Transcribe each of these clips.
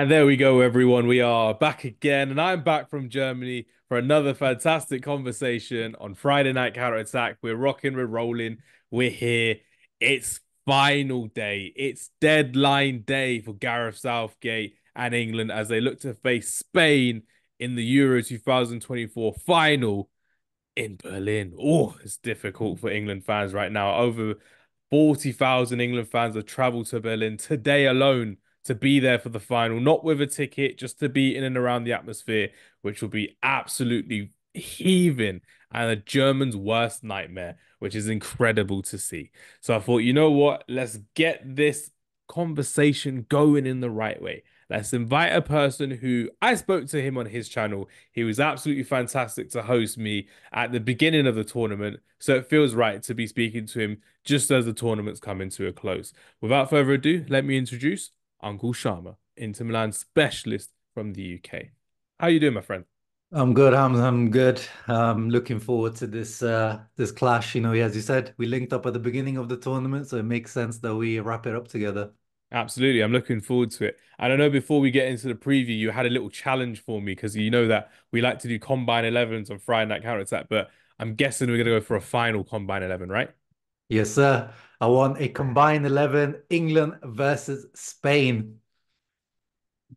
And there we go, everyone. We are back again, and I'm back from Germany for another fantastic conversation on Friday Night Counter Attack. We're rocking, we're rolling, we're here. It's final day. It's deadline day for Gareth Southgate and England as they look to face Spain in the Euro 2024 final in Berlin. Oh, it's difficult for England fans right now. Over 40,000 England fans have traveled to Berlin today alone to be there for the final, not with a ticket, just to be in and around the atmosphere, which will be absolutely heaving and a German's worst nightmare, which is incredible to see. So I thought, you know what? Let's get this conversation going in the right way. Let's invite a person who I spoke to him on his channel. He was absolutely fantastic to host me at the beginning of the tournament. So it feels right to be speaking to him just as the tournament's coming to a close. Without further ado, let me introduce Uncle Sharma, Inter Milan specialist from the UK. How you doing, my friend? I'm good, Hamza. I'm good. Looking forward to this clash. As you said, we linked up at the beginning of the tournament, so it makes sense that we wrap it up together. Absolutely. I'm looking forward to it. And I know before we get into the preview, you had a little challenge for me because you know that we like to do Combine 11s on Friday Night Counter Attack, but I'm guessing we're going to go for a final Combine 11, right? Yes, sir. I want a combined 11, England versus Spain.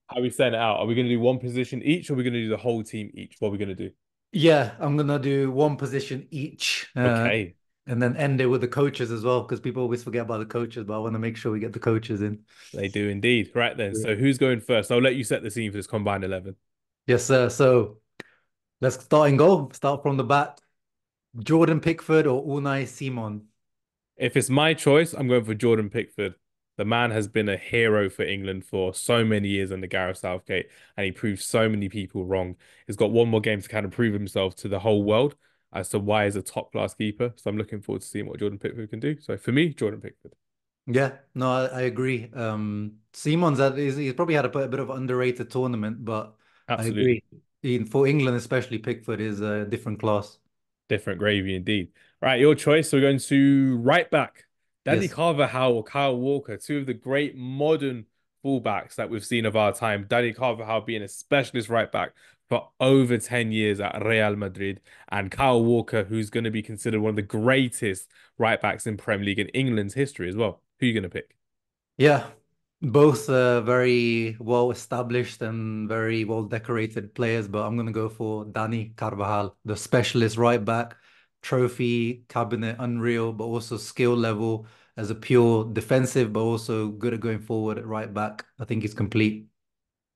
How are we setting it out? Are we going to do one position each or are we going to do the whole team each? What are we going to do? Yeah, I'm gonna do one position each, Okay, and then end it with the coaches as well, because people always forget about the coaches, but I want to make sure we get the coaches in. they do indeed. Right then. Yeah. So who's going first? I'll let you set the scene for this Combine 11. Yes, sir. So let's start and go. Start from the back. Jordan Pickford or Unai Simon? If it's my choice, I'm going for Jordan Pickford. The man has been a hero for England for so many years under Gareth Southgate, and he proved so many people wrong. He's got one more game to kind of prove himself to the whole world as to why he's a top class keeper. So I'm looking forward to seeing what Jordan Pickford can do. So for me, Jordan Pickford. Yeah, no, I agree. Simon's he's probably had a bit of underrated tournament, but I Absolutely. agree. For England, especially, Pickford is a different class. Different gravy indeed. Right, your choice. So we're going to right back. Danny Yes. Carvajal or Kyle Walker, two of the great modern fullbacks that we've seen of our time. Danny Carvajal being a specialist right back for over 10 years at Real Madrid, and Kyle Walker, who's going to be considered one of the greatest right backs in Premier League in England's history as well. Who are you going to pick? Yeah, both very well established and very well decorated players, but I'm gonna go for Dani Carvajal, the specialist right back, trophy cabinet unreal, but also skill level as a pure defensive, but also good at going forward at right back. I think he's complete.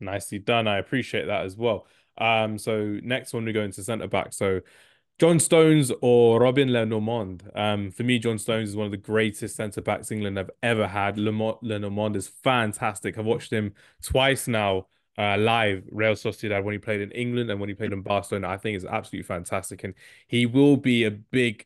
Nicely done. I appreciate that as well. So next one we go into centre back. So John Stones or Robin Lenormand. For me, John Stones is one of the greatest centre backs England have ever had. Lenormand is fantastic. I've watched him twice now live, Real Sociedad, when he played in England and when he played in Barcelona. I think is absolutely fantastic, and he will be a big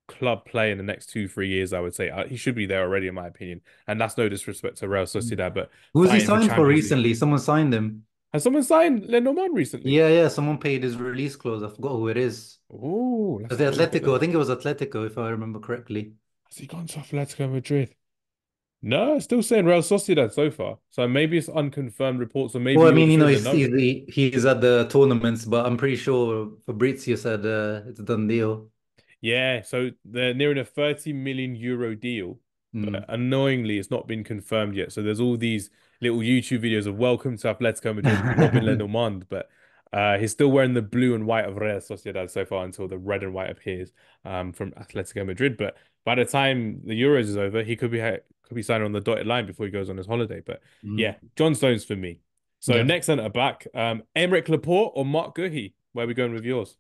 club player in the next 2, 3 years. I would say he should be there already, in my opinion. And that's no disrespect to Real Sociedad, but Who's he fighting for signed for Champions League. recently? Someone signed him. Has someone signed Lenormand recently? Yeah, yeah, someone paid his release clause. I forgot who it is. Oh, let's Was it have a look at Atletico? I this. think it was Atletico, if I remember correctly. Has he gone to Atletico Madrid? No, it's still saying Real Sociedad so far. So maybe it's unconfirmed reports, or maybe Well, I you're mean, just in the he's know. he's at the tournaments, but I'm pretty sure Fabrizio said it's a done deal. Yeah, so they're nearing a 30 million euro deal, but Mm. annoyingly, it's not been confirmed yet. So there's all these little YouTube videos of welcome to Atletico Madrid, Robin Lenormand, but he's still wearing the blue and white of Real Sociedad so far until the red and white appears from Atletico Madrid. But by the time the Euros is over, he could be signing on the dotted line before he goes on his holiday. But yeah, Mm. John Stones for me. So Yeah. next centre back, Aymeric Laporte or Mark Guehi? Where are we going with yours?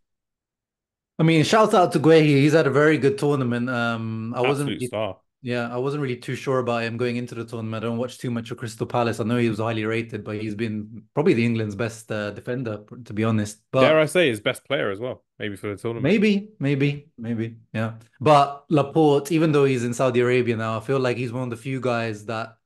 I mean, shout out to Guehi. He's had a very good tournament. Absolute star. I wasn't really too sure about him going into the tournament. I don't watch too much of Crystal Palace. I know he was highly rated, but he's been probably the England's best defender, to be honest. Dare But I say his best player as well, maybe for the tournament. maybe, yeah. But Laporte, even though he's in Saudi Arabia now, I feel like he's one of the few guys that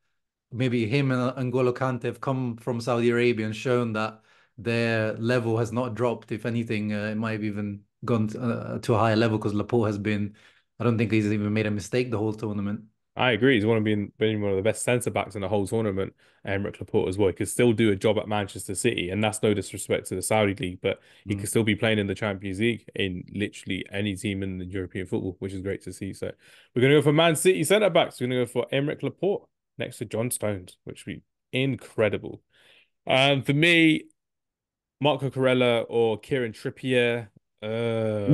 maybe him and N'Golo Kante have come from Saudi Arabia and shown that their level has not dropped. If anything, it might have even gone to a higher level because Laporte has been, I don't think he's even made a mistake the whole tournament. I agree. He's one of being one of the best centre backs in the whole tournament. Emerick Laporte as well. He could still do a job at Manchester City, and that's no disrespect to the Saudi league, but he could Mm. still be playing in the Champions League in literally any team in the European football, which is great to see. So we're gonna go for Man City centre backs. We're gonna go for Emerick Laporte next to John Stones, which would be incredible. For me, Marco Corella or Kieran Trippier. Uh,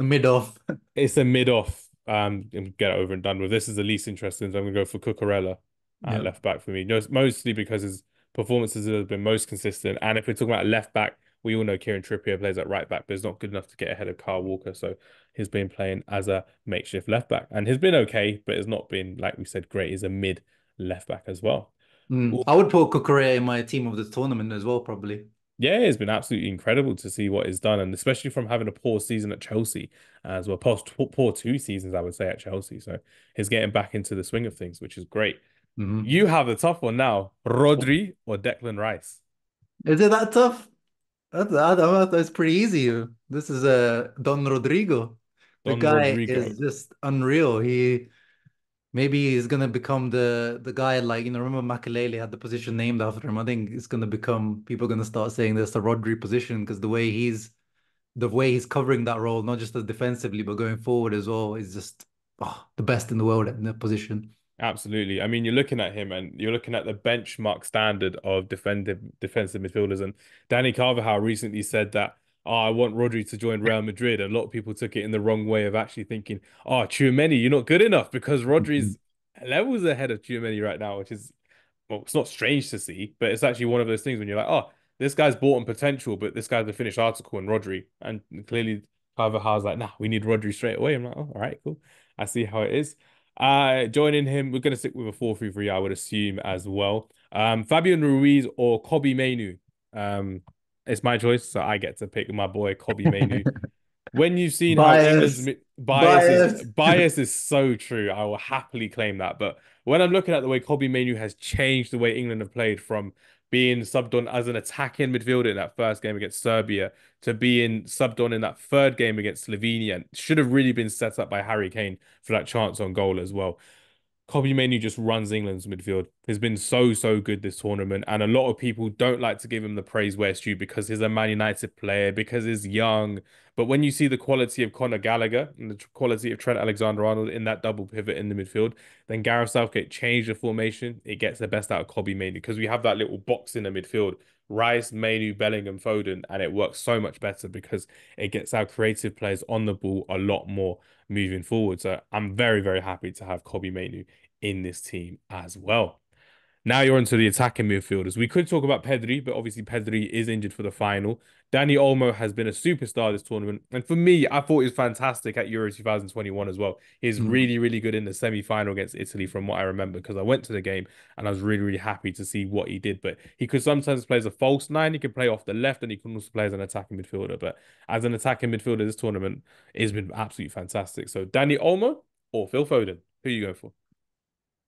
Mid off. it's a mid off. And get it over and done with. This is the least interesting, so I'm gonna go for Cucurella at Yeah. left back for me. Mostly because his performances have been most consistent. And if we're talking about left back, we all know Kieran Trippier plays at right back, but he's not good enough to get ahead of Kyle Walker. So he's been playing as a makeshift left back, and he's been okay, but it's not been like we said great. He's a mid left back as well. Mm. I would put Kukurea in my team of the tournament as well, probably. Yeah, it's been absolutely incredible to see what he's done, and especially from having a poor season at Chelsea as well, poor 2 seasons, I would say, at Chelsea. So he's getting back into the swing of things, which is great. Hmm. You have the tough one now, Rodri or Declan Rice? Is it that tough? That's pretty easy. This is Don Rodrigo. The Don guy Rodrigo. is just unreal. Maybe he's gonna become the guy like remember Makelele had the position named after him. I think it's gonna become people are gonna start saying this the Rodri position because the way he's covering that role, not just as defensively but going forward as well, is just the best in the world in that position. Absolutely. I mean, you're looking at him and you're looking at the benchmark standard of defensive midfielders. And Danny Carvajal recently said that, oh, I want Rodri to join Real Madrid. A lot of people took it in the wrong way of actually thinking, oh, Tchouaméni, you're not good enough because Mhm. Rodri's levels ahead of Tchouaméni right now, which is well, it's not strange to see, but it's actually one of those things when you're like, oh, this guy's bought on potential, but this guy's a finished article in Rodri. And clearly Carvajal's like, nah, we need Rodri straight away. I'm like, oh, all right, cool. I see how it is. Joining him, we're gonna stick with a 4-3-3, I would assume as well. Fabian Ruiz or Kobbie Mainoo. It's my choice, so I get to pick my boy Kobbie Mainoo. When you've seen how England's Bias, bias. bias is so true, I will happily claim that. But when I'm looking at the way Kobbie Mainoo has changed the way England have played from being subbed on as an attacking midfielder in that first game against Serbia to being subbed on in that third game against Slovenia, and should have really been set up by Harry Kane for that chance on goal as well. Kobbie Mainoo just runs England's midfield. He's been so, so good this tournament. And a lot of people don't like to give him the praise where it's due because he's a Man United player, because he's young. But when you see the quality of Conor Gallagher and the quality of Trent Alexander-Arnold in that double pivot in the midfield, then Gareth Southgate changed the formation. It gets the best out of Kobbie Mainoo because we have that little box in the midfield. Rice, Mainoo, Bellingham, Foden, and it works so much better because it gets our creative players on the ball a lot more moving forward. So I'm very, very happy to have Kobbie Mainoo in this team as well. Now you're onto the attacking midfielders. We could talk about Pedri, but obviously Pedri is injured for the final. Dani Olmo has been a superstar this tournament. And for me, I thought he was fantastic at Euro 2021 as well. He's Mm. really, really good in the semi-final against Italy from what I remember, because I went to the game and I was really, really happy to see what he did. But he could sometimes play as a false nine, he could play off the left, and he can also play as an attacking midfielder. But as an attacking midfielder, this tournament has been absolutely fantastic. So Dani Olmo or Phil Foden? Who are you going for?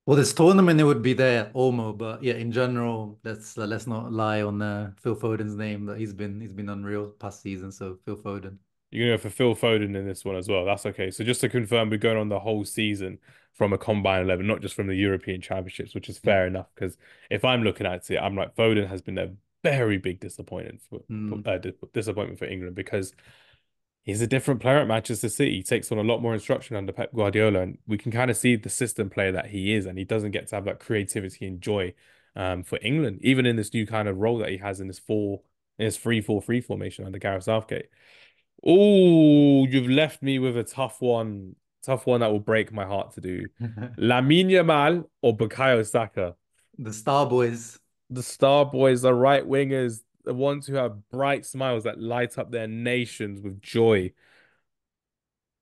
Well, this tournament it would be there, Olmo, but yeah, in general, let's not lie on Phil Foden's name that he's been unreal past season. So Phil Foden. You're gonna go for Phil Foden in this one as well. That's okay. So just to confirm, we're going on the whole season from a combined 11, not just from the European Championships, which is Yeah. fair enough. Because if I'm looking at it, I'm like Foden has been a very big disappointment Mm. disappointment for England because he's a different player at Manchester City. He takes on a lot more instruction under Pep Guardiola, and we can kind of see the system player that he is, and he doesn't get to have that creativity and joy for England, even in this new kind of role that he has in this 3-4-3 formation under Gareth Southgate. Oh, you've left me with a tough one that will break my heart to do. Lamine Yamal or Bukayo Saka? The Star Boys. The Star Boys, the right wingers, the ones who have bright smiles that light up their nations with joy.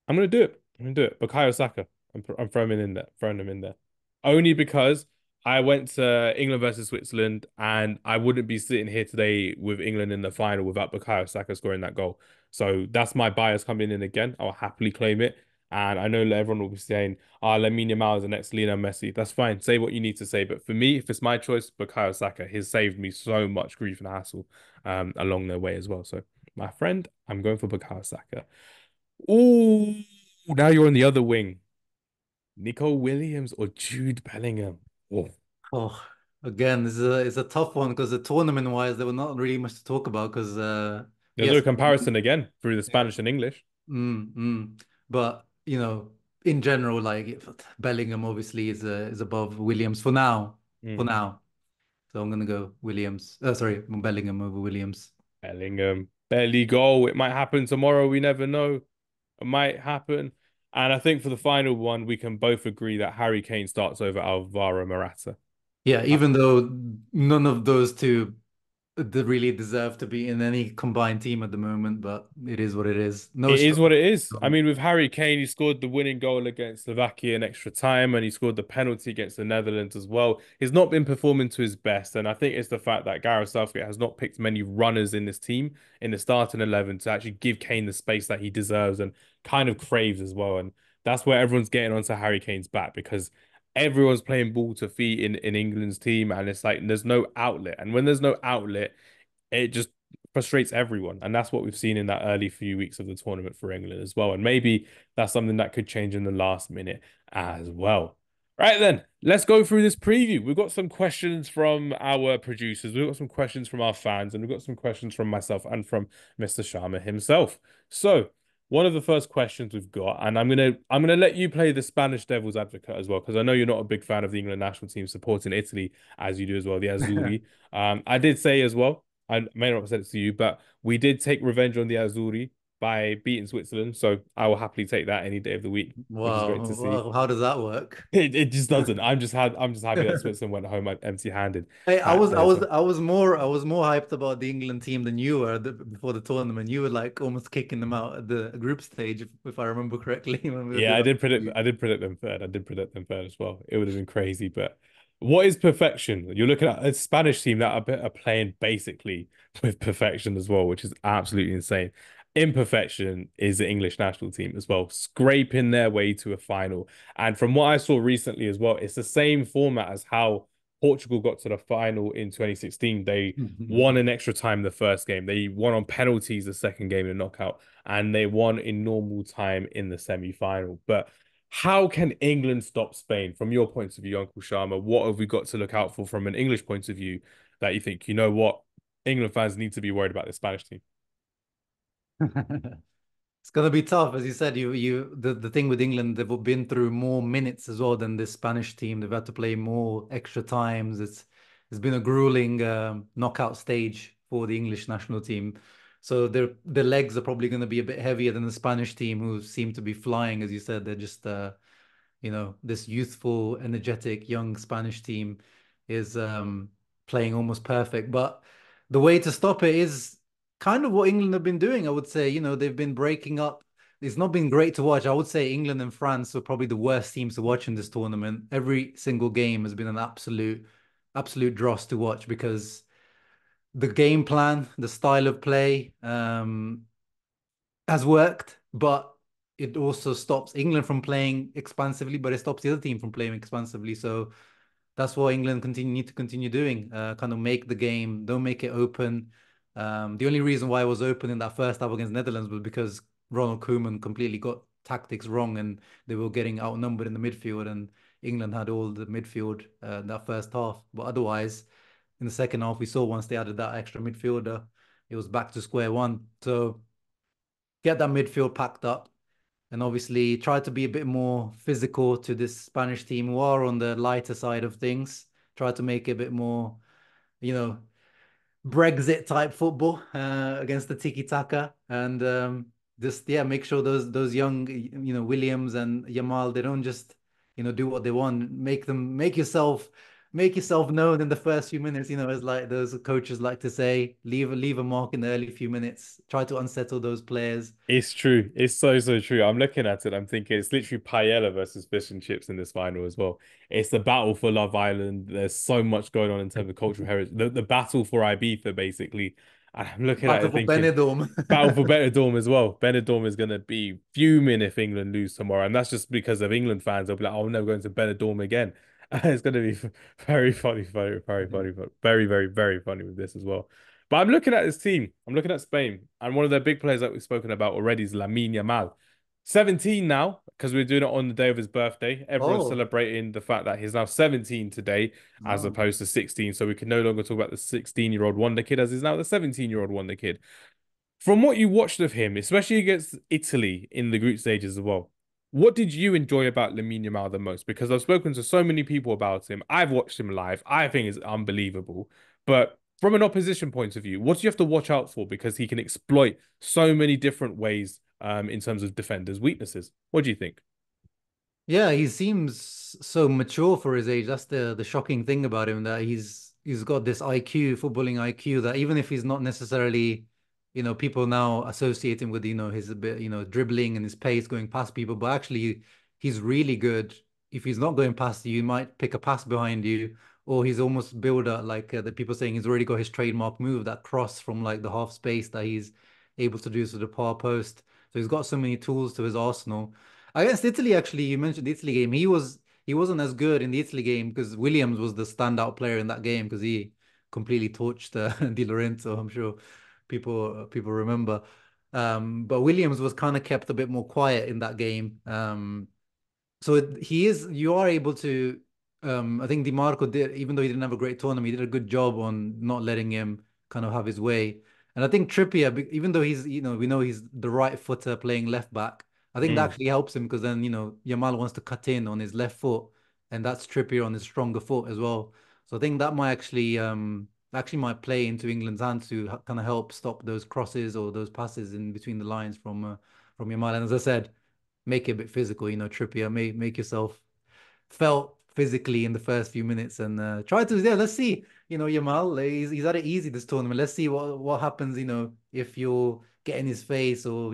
I'm gonna do it. I'm gonna do it. Bukayo Saka. I'm throwing him in there. Throwing him in there. Only because I went to England versus Switzerland, and I wouldn't be sitting here today with England in the final without Bukayo Saka scoring that goal. So that's my bias coming in again. I'll happily claim it. And I know that everyone will be saying, "Ah, Lamine Yamal is the next Lionel Messi." That's fine. Say what you need to say. But for me, if it's my choice, Bukayo Saka, he's saved me so much grief and hassle along their way as well. So, my friend, I'm going for Bukayo Saka. Ooh, now you're on the other wing. Nico Williams or Jude Bellingham? Oh, Oh, again, this is it's a tough one because the tournament wise, there was not really much to talk about because there's no yes, comparison again through the yeah, Spanish and English. but in general, like Bellingham obviously is above Williams for now. For Mm. now, so I'm gonna go Williams. Sorry, Bellingham over Williams. Bellingham, barely goal. It might happen tomorrow. We never know. It might happen. And I think for the final one, we can both agree that Harry Kane starts over Alvaro Morata. Yeah, Uh, even though none of those two really deserve to be in any combined team at the moment, but it is what it is. No It show. is what it is. I mean, with Harry Kane, he scored the winning goal against Slovakia in extra time, and he scored the penalty against the Netherlands as well. He's not been performing to his best, and I think it's the fact that Gareth Southgate has not picked many runners in this team in the starting 11 to actually give Kane the space that he deserves and kind of craves as well. And that's where everyone's getting onto Harry Kane's back because everyone's playing ball to feet in England's team, and it's like there's no outlet. And when there's no outlet, it just frustrates everyone. And that's what we've seen in that early few weeks of the tournament for England as well. And maybe that's something that could change in the last minute as well. Right then, let's go through this preview. We've got some questions from our producers, we've got some questions from our fans, and we've got some questions from myself and from Mr. Sharma himself. So, one of the first questions we've got, and I'm gonna let you play the Spanish devil's advocate as well, because I know you're not a big fan of the England national team supporting Italy as you do as well, the Azzurri. I did say as well, I may not have said it to you, but we did take revenge on the Azzurri by beating Switzerland. So I will happily take that any day of the week, which is great to Wow, see. well, how does that work? It just doesn't. I'm just happy that Switzerland went home empty-handed Hey, I that was I day. was So I was more I was more hyped about the England team than you were before the tournament. You were like almost kicking them out at the group stage, if I remember correctly, when we were yeah, doing I did predict them third. I did predict them third as well. It would have been crazy, but what is perfection? You're looking at a Spanish team that are playing basically with perfection as well, which is absolutely insane. Imperfection is the English national team as well, scraping their way to a final. And from what I saw recently as well, it's the same format as how Portugal got to the final in 2016. They won in extra time the first game. They won on penalties the second game in the knockout and they won in normal time in the semi-final. But how can England stop Spain from your point of view, Uncle Sharma? What have we got to look out for from an English point of view that you think, you know what, England fans need to be worried about the Spanish team? It's gonna be tough, as you said. The thing with England, they've been through more minutes as well than the Spanish team. They've had to play more extra times. It's been a grueling knockout stage for the English national team. So their legs are probably going to be a bit heavier than the Spanish team, who seem to be flying, as you said. They're just this youthful, energetic, young Spanish team is playing almost perfect. But the way to stop it is kind of what England have been doing, I would say. They've been breaking up. It's not been great to watch. I would say England and France are probably the worst teams to watch in this tournament. Every single game has been an absolute dross to watch because the game plan, the style of play, has worked, but it also stops England from playing expansively, but it stops the other team from playing expansively. So that's what England need to continue doing. Kind of make the game, don't make it open. The only reason why it was open in that first half against Netherlands was because Ronald Koeman completely got tactics wrong and they were getting outnumbered in the midfield and England had all the midfield that first half. But otherwise, in the second half, we saw once they added that extra midfielder, it was back to square one. So get that midfield packed up and obviously try to be a bit more physical to this Spanish team who are on the lighter side of things. Try to make it a bit more, you know, Brexit type football against the tiki taka, and just yeah, make sure those young Williams and Yamal they don't just do what they want. Make yourself known in the first few minutes. As like those coaches like to say, leave a mark in the early few minutes. Try to unsettle those players. It's true. It's so, so true. I'm looking at it. I'm thinking it's literally paella versus fish and chips in this final as well. It's the battle for Love Island. There's so much going on in terms of cultural heritage. The battle for Ibiza, basically. And I'm looking at Battle it for thinking, Benidorm. battle for Benidorm as well. Benidorm is going to be fuming if England lose tomorrow. And that's just because of England fans. They'll be like, oh, I'm never going to Benidorm again. It's going to be very funny, very funny, but very, very, very funny with this as well. But I'm looking at this team. I'm looking at Spain, and one of their big players that we've spoken about already is Lamine Yamal. 17 now, because we're doing it on the day of his birthday. Everyone's Oh, celebrating the fact that he's now 17 today, as no. opposed to 16. So we can no longer talk about the 16-year-old wonder kid, as he's now the 17-year-old wonder kid. From what you watched of him, especially against Italy in the group stages as well, what did you enjoy about Lamine Yamal the most? Because I've spoken to so many people about him. I've watched him live. I think it's unbelievable. But from an opposition point of view, what do you have to watch out for? Because he can exploit so many different ways in terms of defenders' weaknesses. What do you think? Yeah, he seems so mature for his age. That's the shocking thing about him, that he's got this IQ, footballing IQ, that even if he's not necessarily, people now associate him with, his a bit, dribbling and his pace going past people, but actually he's really good. If he's not going past you, he might pick a pass behind you, or he's almost build up like the people saying he's already got his trademark move, that cross from like the half space that he's able to do to the far post. So he's got so many tools to his arsenal. Against Italy, actually, you mentioned the Italy game. He wasn't as good in the Italy game because Williams was the standout player in that game because he completely torched Di Lorenzo. I'm sure people remember. But Williams was kind of kept a bit more quiet in that game. So you are able to, I think DiMarco did, even though he didn't have a great tournament, he did a good job on not letting him kind of have his way. And I think Trippier, even though we know he's the right footer playing left back, I think that Mm. actually helps him because then, Yamal wants to cut in on his left foot, and that's Trippier on his stronger foot as well. So I think that might actually might play into England's hands to kind of help stop those crosses or those passes in between the lines from Yamal. And as I said, make it a bit physical, Trippier, make yourself felt physically in the first few minutes and try to, yeah, let's see, Yamal, he's had it easy this tournament. Let's see what happens, if you get in his face or,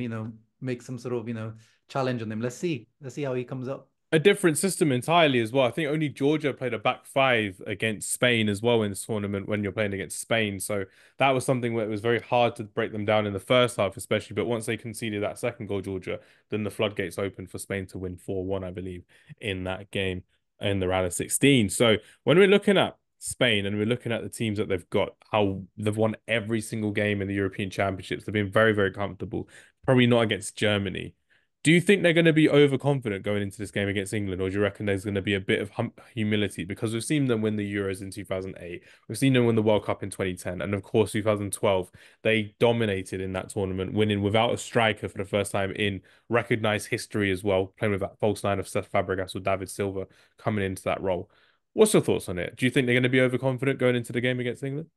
make some sort of, challenge on him. Let's see how he comes up. A different system entirely as well. I think only Georgia played a back five against Spain as well in this tournament when you're playing against Spain. So that was something where it was very hard to break them down in the first half, especially. But once they conceded that second goal, Georgia, then the floodgates opened for Spain to win 4-1, I believe, in that game in the round of 16. So when we're looking at Spain and we're looking at the teams that they've got, how they've won every single game in the European Championships, they've been very, very comfortable. Probably not against Germany. Do you think they're going to be overconfident going into this game against England, or do you reckon there's going to be a bit of humility? Because we've seen them win the Euros in 2008, we've seen them win the World Cup in 2010, and of course 2012. They dominated in that tournament, winning without a striker for the first time in recognised history as well, playing with that false line of Seth Fabregas or David Silva coming into that role. What's your thoughts on it? Do you think they're going to be overconfident going into the game against England?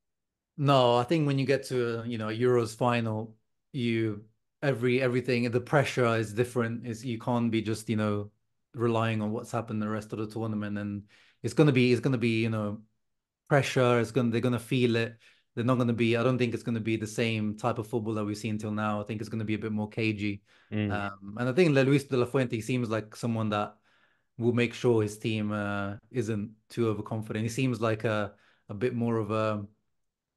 No, I think when you get to a Euros final, everything, the pressure is different. Is You can't be just relying on what's happened the rest of the tournament, and it's gonna be pressure. They're gonna feel it. They're not gonna be. I don't think it's gonna be the same type of football that we've seen till now. I think it's gonna be a bit more cagey. Mm. And I think Luis de la Fuente seems like someone that will make sure his team isn't too overconfident. He seems like a bit more of a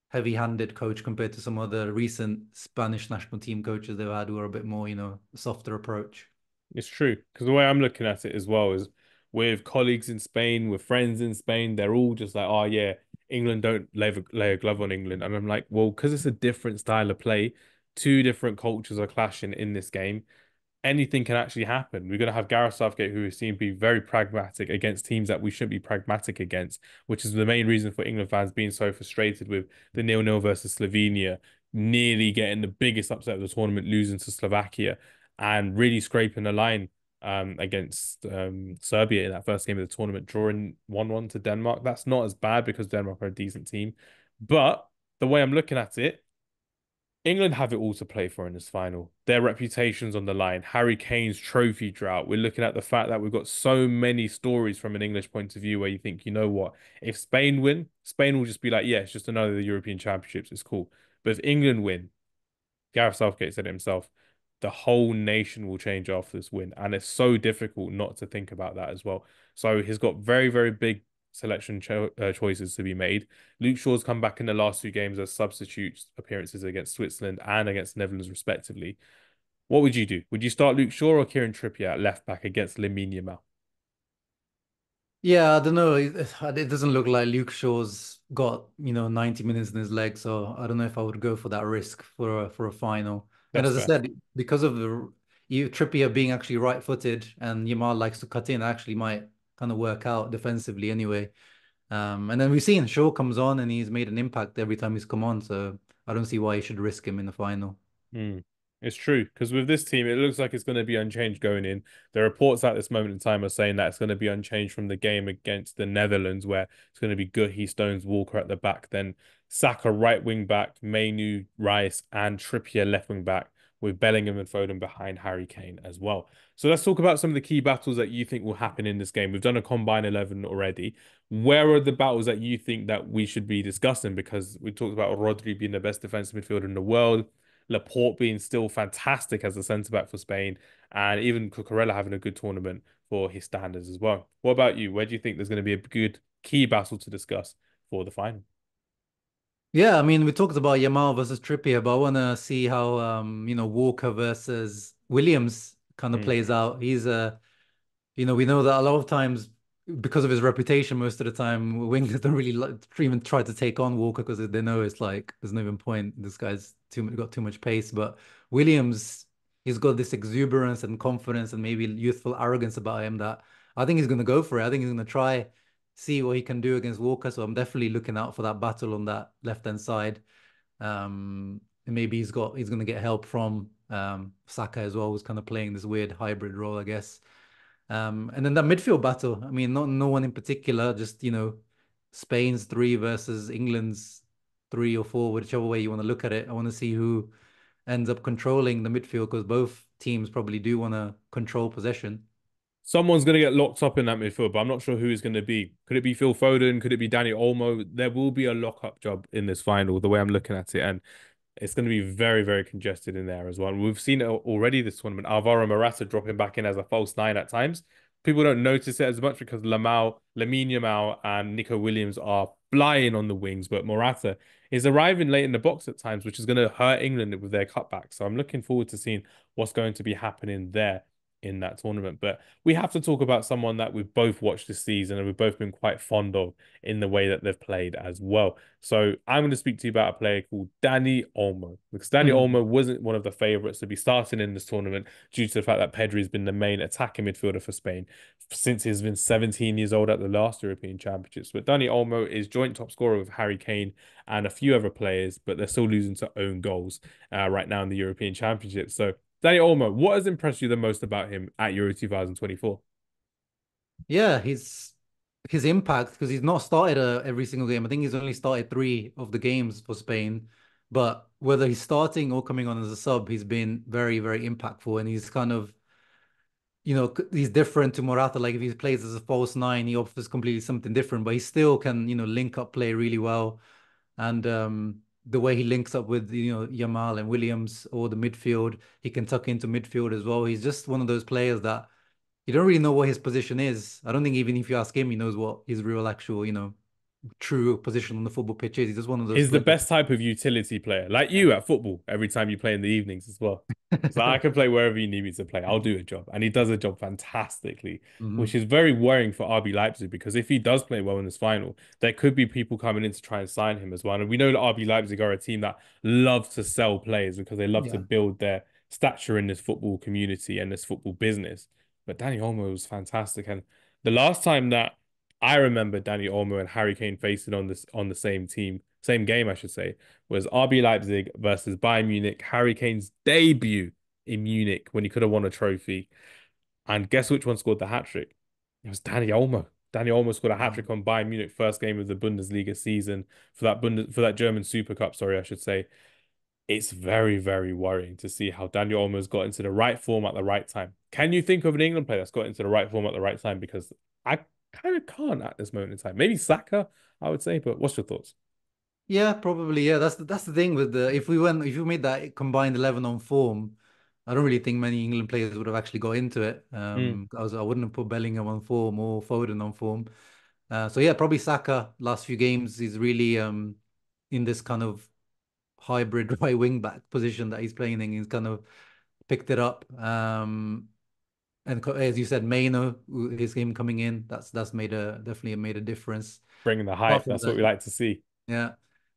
heavy-handed coach compared to some other recent Spanish national team coaches they've had who are a bit more, softer approach. It's true because the way I'm looking at it as well is with colleagues in Spain, with friends in Spain, they're all just like, "Oh yeah, England don't lay a glove on England," and I'm like, "Well, because it's a different style of play, two different cultures are clashing in this game anything can actually happen. We're going to have Gareth Southgate, who seems to be very pragmatic against teams that we shouldn't be pragmatic against, which is the main reason for England fans being so frustrated with the 0-0 versus Slovenia, nearly getting the biggest upset of the tournament, losing to Slovakia, and really scraping the line against Serbia in that first game of the tournament, drawing 1-1 to Denmark. That's not as bad because Denmark are a decent team. But the way I'm looking at it, England have it all to play for in this final. Their reputation's on the line. Harry Kane's trophy drought. We're looking at the fact that we've got so many stories from an English point of view where you think, you know what? If Spain win, Spain will just be like, yeah, it's just another European Championships. It's cool. But if England win, Gareth Southgate said it himself, the whole nation will change after this win. And it's so difficult not to think about that as well. So he's got very, very big selection choices to be made. Luke Shaw's come back in the last two games as substitute appearances against Switzerland and against Netherlands, respectively. What would you do? Would you start Luke Shaw or Kieran Trippier at left back against Lamine Yamal? Yeah, I don't know. It doesn't look like Luke Shaw's got, 90 minutes in his leg, so I don't know if I would go for that risk for a final. And That's as I fair. said, because of you Trippier being actually right-footed and Yamal likes to cut in actually might kind of work out defensively anyway. And then we've seen Shaw comes on and he's made an impact every time he's come on, so I don't see why you should risk him in the final. Hmm. It's true because with this team, it looks like it's going to be unchanged going in. The reports at this moment in time are saying that it's going to be unchanged from the game against the Netherlands, where it's going to be Guehi, Stones, Walker at the back, then Saka right wing back, Mainu, Rice, and Trippier left wing back, with Bellingham and Foden behind Harry Kane as well. So let's talk about some of the key battles that you think will happen in this game. We've done a combined 11 already. Where are the battles that you think that we should be discussing? Because we talked about Rodri being the best defensive midfielder in the world. Laporte being still fantastic as a centre back for Spain, and even Cucurella having a good tournament for his standards as well. What about you? Where do you think there's going to be a good key battle to discuss for the final? Yeah, I mean, we talked about Yamal versus Trippier, but I want to see how Walker versus Williams kind of Mm. plays out. We know that a lot of times, because of his reputation, most of the time, wingers don't really even try to take on Walker because they know it's like there's no even point. This guy's got too much pace. But Williams, he's got this exuberance and confidence and maybe youthful arrogance about him that I think he's going to go for it. I think he's going to try see what he can do against Walker. So I'm definitely looking out for that battle on that left-hand side. And maybe he's going to get help from Saka as well, who's kind of playing this weird hybrid role, I guess. And then that midfield battle. I mean, not no one in particular, just Spain's three versus England's three or four, whichever way you want to look at it. I want to see who ends up controlling the midfield because both teams probably do want to control possession. Someone's going to get locked up in that midfield, but I'm not sure who it's going to be. Could it be Phil Foden? Could it be Dani Olmo? There will be a lock-up job in this final, the way I'm looking at it. And it's going to be very, very congested in there as well. We've seen it already this tournament. Alvaro Morata dropping back in as a false nine at times. People don't notice it as much because Lamine Yamal, and Nico Williams are flying on the wings, but Morata is arriving late in the box at times, which is going to hurt England with their cutback. So I'm looking forward to seeing what's going to be happening there in that tournament. But we have to talk about someone that we've both watched this season and we've both been quite fond of in the way that they've played as well. So I'm going to speak to you about a player called Dani Olmo, because Dani Olmo wasn't one of the favourites to be starting in this tournament due to the fact that Pedri has been the main attacking midfielder for Spain since he's been 17 years old at the last European Championships. But Dani Olmo is joint top scorer with Harry Kane and a few other players, but they're still losing to own goals right now in the European Championships. So Dani Olmo, what has impressed you the most about him at Euro 2024? Yeah, his impact because he's not started every single game. I think he's only started three of the games for Spain. But whether he's starting or coming on as a sub, he's been very, very impactful. And he's kind of, he's different to Morata. Like if he plays as a false nine, he offers completely something different, but he still can, link up play really well. And the way he links up with, Yamal and Williams or the midfield, he can tuck into midfield as well. He's just one of those players that you don't really know what his position is. I don't think even if you ask him, he knows what his real actual, true position on the football pitch is. He's just one of those Is the players. best type of utility player, like you at football, every time you play in the evenings as well. So I can play wherever you need me to play. I'll do a job. And he does a job fantastically, which Hmm. is very worrying for RB Leipzig because if he does play well in this final, there could be people coming in to try and sign him as well. And we know that RB Leipzig are a team that love to sell players because they love to Yeah. build their stature in this football community and this football business. But Dani Olmo was fantastic. And the last time that I remember Dani Olmo and Harry Kane facing on the same team, same game, I should say, was RB Leipzig versus Bayern Munich. Harry Kane's debut in Munich when he could have won a trophy. And guess which one scored the hat trick? It was Dani Olmo. Dani Olmo scored a hat Wow. trick on Bayern Munich first game of the Bundesliga season for that German Super Cup, sorry, I should say. It's very, very worrying to see how Daniel Olmo's got into the right form at the right time. Can you think of an England player that's got into the right form at the right time? Because I kind of can't at this moment in time. Maybe Saka, I would say, but what's your thoughts? Yeah, probably. Yeah, that's the thing with the if we made that combined 11 on form, I don't really think many England players would have actually got into it. Mm. I wouldn't have put Bellingham on form or Foden on form. So yeah, probably Saka last few games is really in this kind of hybrid right wing back position that he's playing in. He's kind of picked it up. And as you said, Maino, his game coming in, that's made a definitely made a difference. Bringing the Apart hype. from That's what that, we like to see. yeah.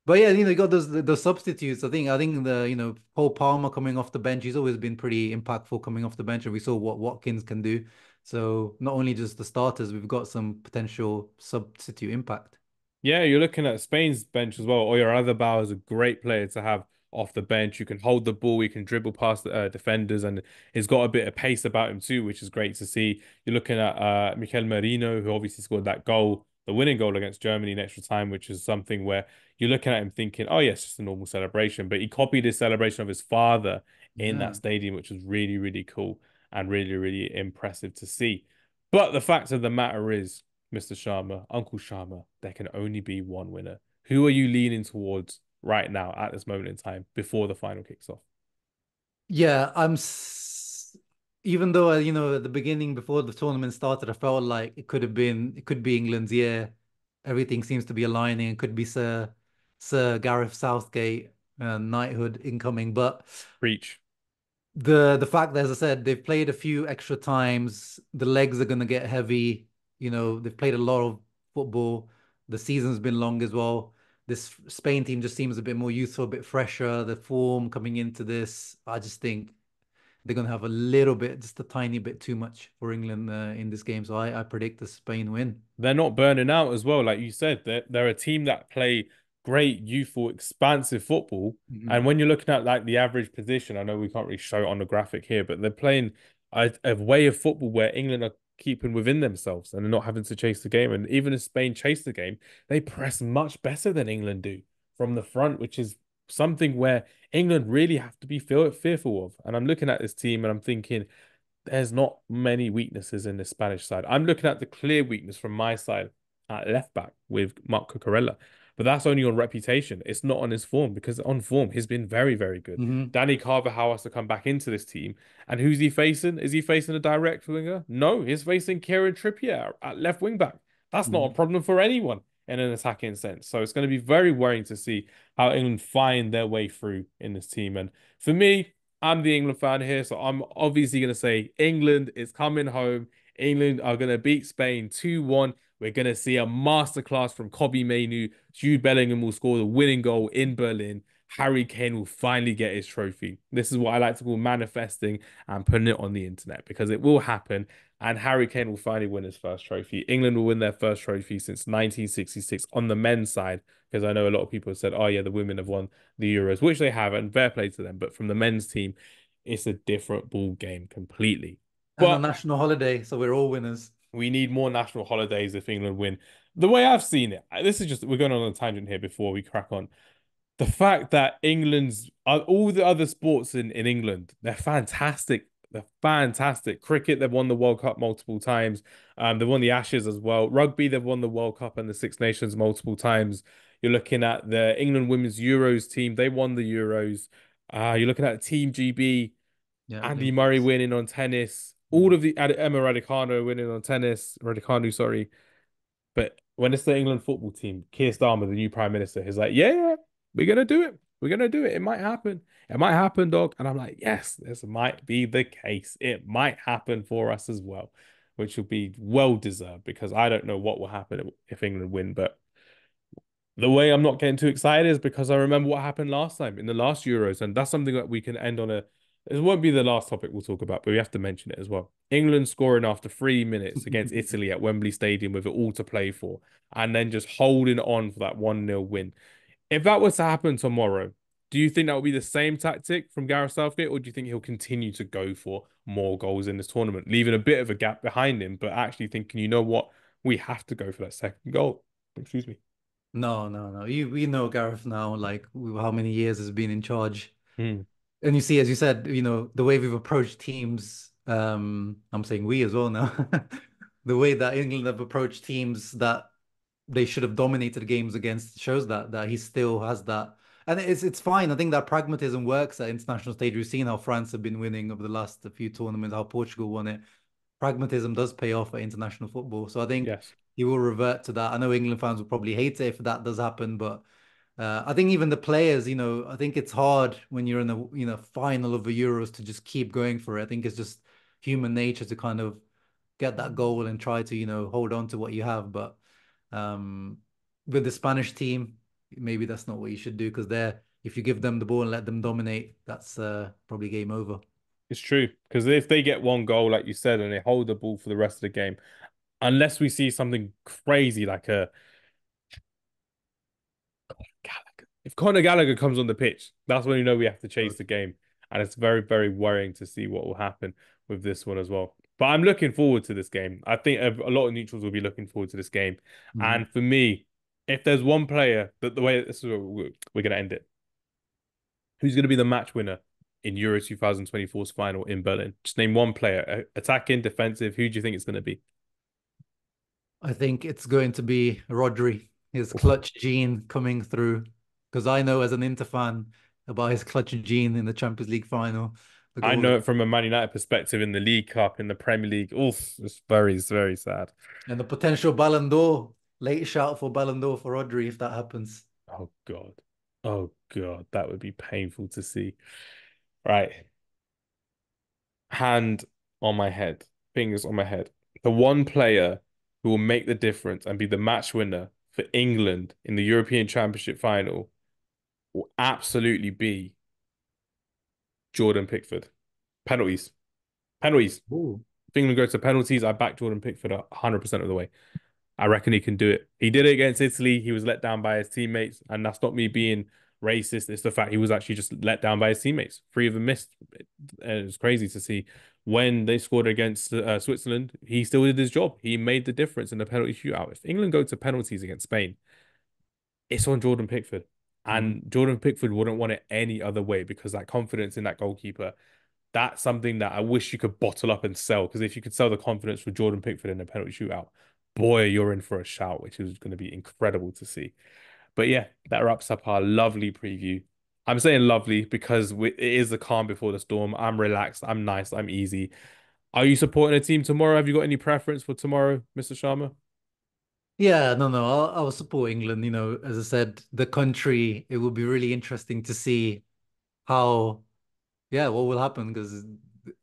But yeah, you got those substitutes. I think the Paul Palmer coming off the bench, he's always been pretty impactful coming off the bench, and we saw what Watkins can do. So not only just the starters, we've got some potential substitute impact. Yeah, you're looking at Spain's bench as well. Oyarzabal is a great player to have off the bench. You can hold the ball, he can dribble past the defenders, and he's got a bit of pace about him too, which is great to see. You're looking at Mikel Merino, who obviously scored that goal, the winning goal against Germany in extra time, which is something where you're looking at him thinking, oh, yeah, it's just a normal celebration. But he copied his celebration of his father in that Yeah. stadium, which was really, really cool and really, really impressive to see. But the fact of the matter is, Mr. Sharma, Uncle Sharma, there can only be one winner. Who are you leaning towards right now at this moment in time before the final kicks off? Yeah, even though at the beginning before the tournament started, I felt like it could be England's year. Everything seems to be aligning. It could be Sir Gareth Southgate, knighthood incoming. But Preach. the fact that, as I said, they've played a few extra times, the legs are gonna get heavy. They've played a lot of football. The season's been long as well. This Spain team just seems a bit more youthful, a bit fresher. The form coming into this, I just think they're going to have a little bit, just a tiny bit too much for England in this game. So I predict the Spain win. They're not burning out as well. Like you said, they're a team that play great, youthful, expansive football. And Mhm. when you're looking at like the average position, I know we can't really show it on the graphic here, but they're playing a way of football where England are keeping within themselves and they're not having to chase the game. And even if Spain chase the game, they press much better than England do from the front, which is something where England really have to be fearful of. And I'm looking at this team and I'm thinking, there's not many weaknesses in the Spanish side. I'm looking at the clear weakness from my side at left back with Marc Cucurella, but that's only on reputation. It's not on his form because on form he's been very, very good. Mhm. Dani Carvajal has to come back into this team, and who's he facing? Is he facing a direct winger? No, he's facing Kieran Trippier at left wing back. That's not a Mhm. problem for anyone in an attacking sense. So it's going to be very worrying to see how England find their way through in this team. And for me, I'm the England fan here, so I'm obviously going to say England is coming home. England are going to beat Spain 2-1. We're going to see a masterclass from Kobe Mainu. Jude Bellingham will score the winning goal in Berlin. Harry Kane will finally get his trophy. This is what I like to call manifesting and putting it on the internet because it will happen. And Harry Kane will finally win his first trophy. England will win their first trophy since 1966 on the men's side, because I know a lot of people have said, oh, yeah, the women have won the Euros, which they have, and fair play to them. But from the men's team, it's a different ball game completely. And a But national holiday, so we're all winners. we need more national holidays if England win. The way I've seen it, this is just, we're going on a tangent here before we crack on. The fact that England's all the other sports in England, they're fantastic. They're fantastic. Cricket, they've won the World Cup multiple times. They've won the Ashes as well. Rugby, they've won the World Cup and the Six Nations multiple times. You're looking at the England Women's Euros team. They won the Euros. You're looking at Team GB, Yeah, Andy Murray Olympics. winning on tennis. All Mhm. of the Emma Raducanu winning on tennis. Raducanu, sorry. But when it's the England football team, Keir Starmer, the new prime minister, is like, yeah, yeah, we're gonna do it. We're gonna do it. It might happen. It might happen, dog. And I'm like, yes, this might be the case. It might happen for us as well, which will be well deserved because I don't know what will happen if England win. But the way I'm not getting too excited is because I remember what happened last time in the last Euros, and that's something that we can end on a. It won't be the last topic we'll talk about, but we have to mention it as well. England scoring after 3 minutes against Italy at Wembley Stadium with it all to play for, and then just holding on for that 1-0 win. If that was to happen tomorrow, do you think that will be the same tactic from Gareth Southgate, or do you think he'll continue to go for more goals in this tournament, leaving a bit of a gap behind him, but actually thinking, you know what, we have to go for that second goal? Excuse me. No, no, no. We know Gareth now, like how many years has been in charge. Hmm. And you see, as you said, the way we've approached teams, I'm saying we as well now, the way that England have approached teams that they should have dominated games against shows that he still has that. And it's fine. I think that pragmatism works at international stage. We've seen how France have been winning over the last few tournaments, how Portugal won it. Pragmatism does pay off at international football. So I think Yes. he will revert to that. I know England fans will probably hate it if that does happen, but I think even the players, I think it's hard when you're in the, final of the Euros to just keep going for it. I think it's just human nature to kind of get that goal and try to, hold on to what you have. But um, with the Spanish team, maybe that's not what you should do because they're if you give them the ball and let them dominate, that's probably game over. It's true because if they get one goal, like you said, and they hold the ball for the rest of the game, unless we see something crazy like a Gallagher. If Conor Gallagher comes on the pitch, that's when you know we have to chase the game. And it's very, very worrying to see what will happen with this one as well. But I'm looking forward to this game. I think a lot of neutrals will be looking forward to this game. Mhm. And for me, if there's one player that the way this is we're going to end it, who's going to be the match winner in Euro 2024's final in Berlin? Just name one player, attacking, defensive. Who do you think it's going to be? I think it's going to be Rodri, his clutch gene coming through. Because I know as an Inter fan about his clutch gene in the Champions League final, the I goal know it from a Man United perspective in the League Cup, in the Premier League. Oof, it's very, very sad. and the potential Ballon d'Or. Late shout for Ballon d'Or for Rodri if that happens. Oh God. Oh God, that would be painful to see. Right. Hand on my head, fingers on my head. The one player who will make the difference and be the match winner for England in the European Championship final will absolutely be Jordan Pickford. Penalties. Penalties. Ooh. If England go to penalties, I back Jordan Pickford 100% of the way. I reckon he can do it. He did it against Italy. He was let down by his teammates, and that's not me being racist. It's the fact he was actually just let down by his teammates. Three of them missed, and it was crazy to see. When they scored against Switzerland, he still did his job. He made the difference in the penalty shootout. If England go to penalties against Spain, it's on Jordan Pickford. Mhm. And Jordan Pickford wouldn't want it any other way because that confidence in that goalkeeper, that's something that I wish you could bottle up and sell. Because if you could sell the confidence for Jordan Pickford in a penalty shootout, boy, you're in for a shout, which is going to be incredible to see. But yeah, that wraps up our lovely preview. I'm saying lovely because it is the calm before the storm. I'm relaxed. I'm nice. I'm easy. Are you supporting a team tomorrow? Have you got any preference for tomorrow, Mr. Sharma? Yeah, no. I'll support England. As I said, the country, it will be really interesting to see how, yeah, what will happen because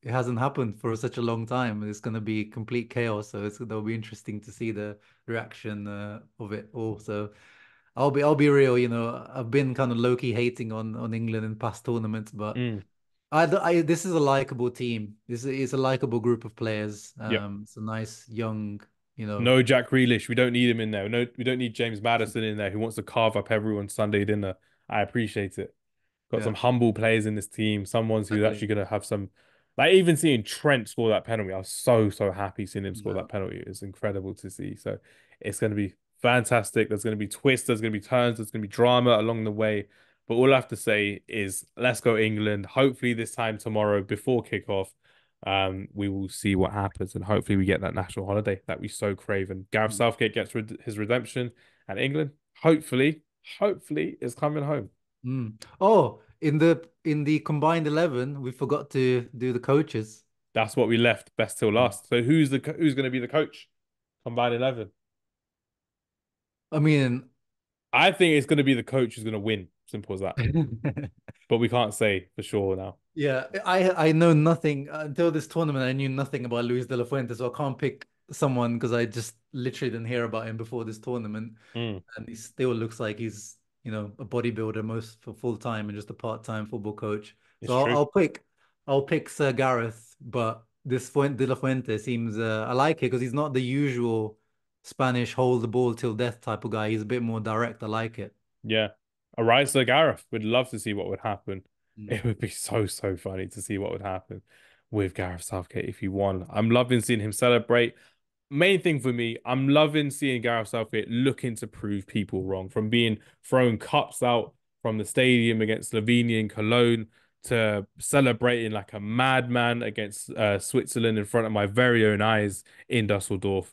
it hasn't happened for such a long time. It's going to be complete chaos. So that'll be interesting to see the reaction of it all. So I'll be real. I've been kind of low-key hating on England in past tournaments, but Mm, this is a likable team. This is a likable group of players. yep. It's a nice young, you know, No Jack Grealish. We don't need him in there. No, we don't need James Maddison in there who wants to carve up everyone's Sunday dinner. I appreciate it. Got yeah, some humble players in this team. Someone's who's exactly. actually going to have some. Like even seeing Trent score that penalty, I was so so happy seeing him score Yeah. that penalty. It's incredible to see. So it's going to be fantastic. There's going to be twists. There's going to be turns. There's going to be drama along the way. But all I have to say is, let's go England. Hopefully this time tomorrow before kickoff, we will see what happens, and hopefully we get that national holiday that we so crave. And Gareth Southgate gets his redemption, and England, hopefully, is coming home. Oh, in the combined 11, we forgot to do the coaches. That's what we left best till Mm. last. So who's going to be the coach? Combined 11. I mean, I think it's going to be the coach who's going to win. Simple as that. But we can't say for sure now. yeah, I know nothing until this tournament. I knew nothing about Luis de la Fuente, so I can't pick someone because I just literally didn't hear about him before this tournament. Mm, And he still looks like he's, a bodybuilder most for full time and just a part-time football coach. it's So I'll, true. I'll pick Sir Gareth, but this Fuente de la Fuente seems I like it because he's not the usual Spanish hold the ball till death type of guy. He's a bit more direct. I like it. Yeah. All right, so Gareth, would love to see what would happen. Mm. It would be so, so funny to see what would happen with Gareth Southgate if he won. I'm loving seeing him celebrate. Main thing for me, I'm loving seeing Gareth Southgate looking to prove people wrong, from being throwing cups out from the stadium against Slovenia and Cologne to celebrating like a madman against Switzerland in front of my very own eyes in Dusseldorf.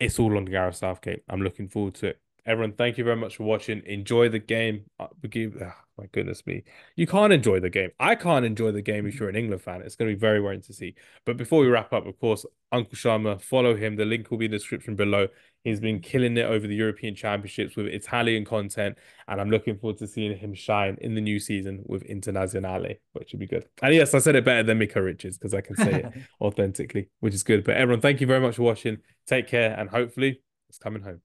It's all on Gareth Southgate. I'm looking forward to it. Everyone, thank you very much for watching. Enjoy the game. My goodness me. You can't enjoy the game. I can't enjoy the game if you're an England fan. It's going to be very worrying to see. But before we wrap up, of course, Uncle Sharma, follow him. The link will be in the description below. He's been killing it over the European Championships with Italian content, and I'm looking forward to seeing him shine in the new season with Internazionale, which would be good. And yes, I said it better than Mika Richards because I can say it authentically, which is good. But everyone, thank you very much for watching. Take care, and hopefully it's coming home.